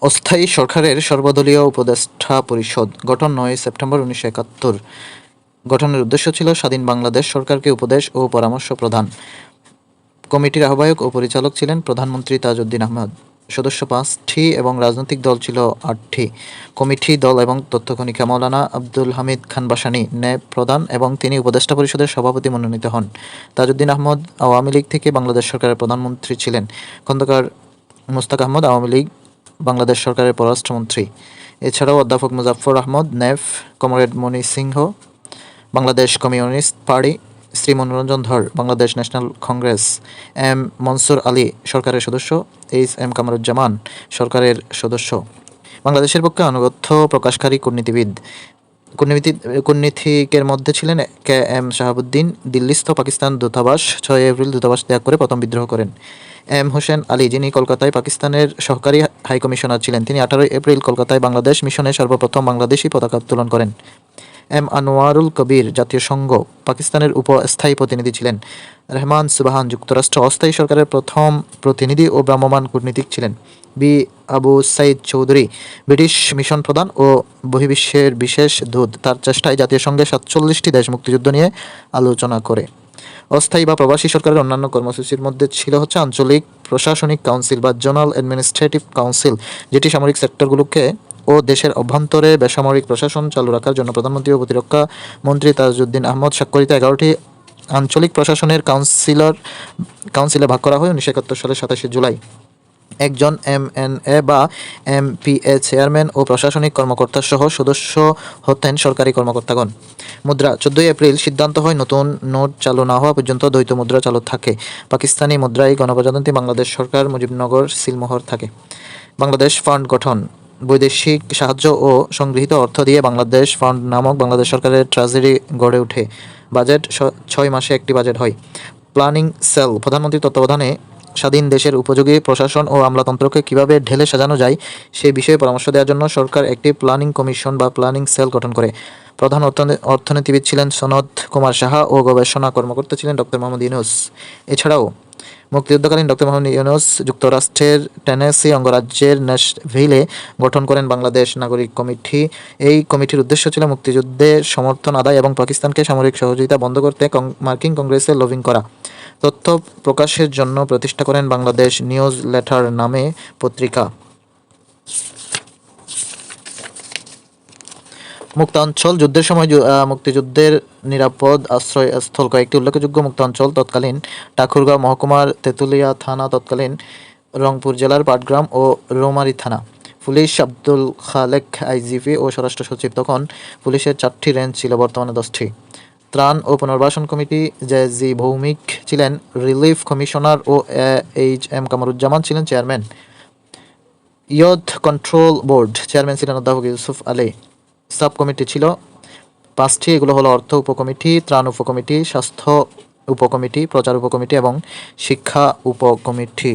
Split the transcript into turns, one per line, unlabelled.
অস্থায়ী সরকারের সর্বদলীয় উপদেষ্টা পরিষদ গঠন ৯ সেপ্টেম্বর ১৯৭১। গঠনের উদ্দেশ্য ছিল স্বাধীন বাংলাদেশ সরকারকে উপদেশ ও পরামর্শ প্রদান। কমিটির আহ্বায়ক ও পরিচালক ছিলেন প্রধানমন্ত্রী তাজউদ্দিন আহমদ। সদস্য ৫টি এবং রাজনৈতিক দল ছিল ৮টি। কমিটি দল এবং তথ্যখনিকা মাওলানা আব্দুল হামিদ খান ভাসানী ন্যাব প্রধান এবং তিনি উপদেষ্টা পরিষদের সভাপতি মনোনীত হন। তাজউদ্দিন আহমদ আওয়ামী লীগ থেকে বাংলাদেশ সরকারের প্রধানমন্ত্রী ছিলেন। খন্দকার মুশতাক আহমদ আওয়ামী লীগ বাংলাদেশ সরকারের পররাষ্ট্রমন্ত্রী। এছাড়াও অধ্যাপক মুজাফফর আহমদ নেফ, কমরেড মণি সিংহ বাংলাদেশ কমিউনিস্ট পার্টি, শ্রী মনোরঞ্জন ধর বাংলাদেশ ন্যাশনাল কংগ্রেস, এম মনসুর আলী সরকারের সদস্য, এইচ এম কামরুজ্জামান সরকারের সদস্য। বাংলাদেশের পক্ষে আনুগত্য প্রকাশকারী কূটনীতিকের মধ্যে ছিলেন কে এম শাহাবুদ্দিন। দিল্লিস্থ পাকিস্তান দূতাবাস ৬ এপ্রিল দূতাবাস ত্যাগ করে প্রথম বিদ্রোহ করেন। এম হোসেন আলী, যিনি কলকাতায় পাকিস্তানের সহকারী হাইকমিশনার ছিলেন, তিনি ১৮ এপ্রিল কলকাতায় বাংলাদেশ মিশনে সর্বপ্রথম বাংলাদেশি পতাকা উত্তোলন করেন। এম আনোয়ারুল কবির, জাতীয় সংঘ পাকিস্তানের স্থায়ী প্রতিনিধি ছিলেন। রেহমান সুবহান, যুক্তরাষ্ট্র অস্থায়ী সরকারের প্রথম প্রতিনিধি ও ভ্রাম্যমাণ কূটনীতিক ছিলেন। বি আবু সাইদ চৌধুরী, ব্রিটিশ মিশন প্রধান ও বহির্বিশ্বের বিশেষ দূত, তার চেষ্টায় জাতীয় সংঘে ৪৭টি দেশ মুক্তিযুদ্ধ নিয়ে আলোচনা করে। অস্থায়ী বা প্রবাসী সরকারের অন্যান্য কর্মসূচির মধ্যে ছিল আঞ্চলিক প্রশাসনিক কাউন্সিল বা জোনাল অ্যাডমিনিস্ট্রেটিভ কাউন্সিল, যেটি সামরিক সেক্টরগুলোকে ও দেশের অভ্যন্তরে বেসামরিক প্রশাসন চালু রাখার জন্য প্রধানমন্ত্রী ও প্রতিরক্ষা মন্ত্রী তাজউদ্দিন আহমদ স্বাক্ষরিত ১১টি আঞ্চলিক প্রশাসনের কাউন্সিলে ভাগ করা হয় ১৯৭১ সালের ২৭শে জুলাই। একজন এমএনএ বা এমপিএ চেয়ারম্যান ও প্রশাসনিক কর্মকর্তা সহ সদস্য হতেন সরকারি কর্মকর্তাগণ। মুদ্রা ১৪ এপ্রিল সিদ্ধান্ত হয় নতুন নোট চালু না হওয়া পর্যন্ত দ্বৈত মুদ্রা চালু থাকে। পাকিস্তানি মুদ্রায় গণপ্রজাতন্ত্রী বাংলাদেশ সরকার মুজিবনগর সিলমোহর থাকে। বাংলাদেশ ফান্ড গঠন। বৈদেশিক সাহায্য ও সংগৃহীত অর্থ দিয়ে বাংলাদেশ ফান্ড নামক বাংলাদেশ সরকারের ট্রেজারি গড়ে ওঠে। বাজেট ৬ মাসে একটি বাজেট হয়। Planning cell. প্রধানমন্ত্রীর তত্ত্বাবধানে স্বাধীন দেশের উপযোগী প্রশাসন ও আমলাতন্ত্রকে কীভাবে ঢেলে সাজানো যায় সে বিষয়ে পরামর্শ দেওয়ার জন্য সরকার একটি প্ল্যানিং কমিশন বা প্ল্যানিং সেল গঠন করে। প্রধান অর্থনীতিবিদ ছিলেন সনদ কুমার সাহা ও গবেষণা কর্মকর্তা ছিলেন ডক্টর মোহাম্মদ ইউনূস। এছাড়াও মুক্তিযুদ্ধকালীন ডক্টর মোহাম্মদ ইউনূস যুক্তরাষ্ট্রের টেনেসি অঙ্গরাজ্যের ন্যাশভিলে গঠন করেন বাংলাদেশ নাগরিক কমিটি। এই কমিটির উদ্দেশ্য ছিল মুক্তিযুদ্ধের সমর্থন আদায় এবং পাকিস্তানকে সামরিক সহযোগিতা বন্ধ করতে মার্কিন কংগ্রেসে লবিং করা। তথ্য প্রকাশের জন্য প্রতিষ্ঠা করেন বাংলাদেশ নিউজ লেটার নামে পত্রিকা। মুক্তাঞ্চল। যুদ্ধের সময় মুক্তিযুদ্ধের নিরাপদ আশ্রয়স্থল কয়েকটি উল্লেখযোগ্য মুক্তাঞ্চল: তৎকালীন ঠাকুরগাঁও মহকুমার তেঁতুলিয়া থানা, তৎকালীন রংপুর জেলার পাটগ্রাম ও রৌমারী থানা। পুলিশ আব্দুল খালেক আইজিপি ও স্বরাষ্ট্র সচিব। তখন পুলিশের ৪টি রেঞ্জ ছিল, বর্তমানে 10টি। ত্রাণ ও পুনর্বাসন কমিটি, জে.জি. ভৌমিক ছিলেন রিলিফ কমিশনার ও এইচ এম কামরুজ্জামান ছিলেন chairman. Youth control board, chairman ছিলেন অধ্যাপক ইউসুফ আলী। সাব কমিটি ছিল 5টি, এগুলো হলো অর্থ উপকমিটি, ত্রাণ উপকমিটি, স্বাস্থ্য উপকমিটি, প্রচার উপকমিটি এবং শিক্ষা উপকমিটি।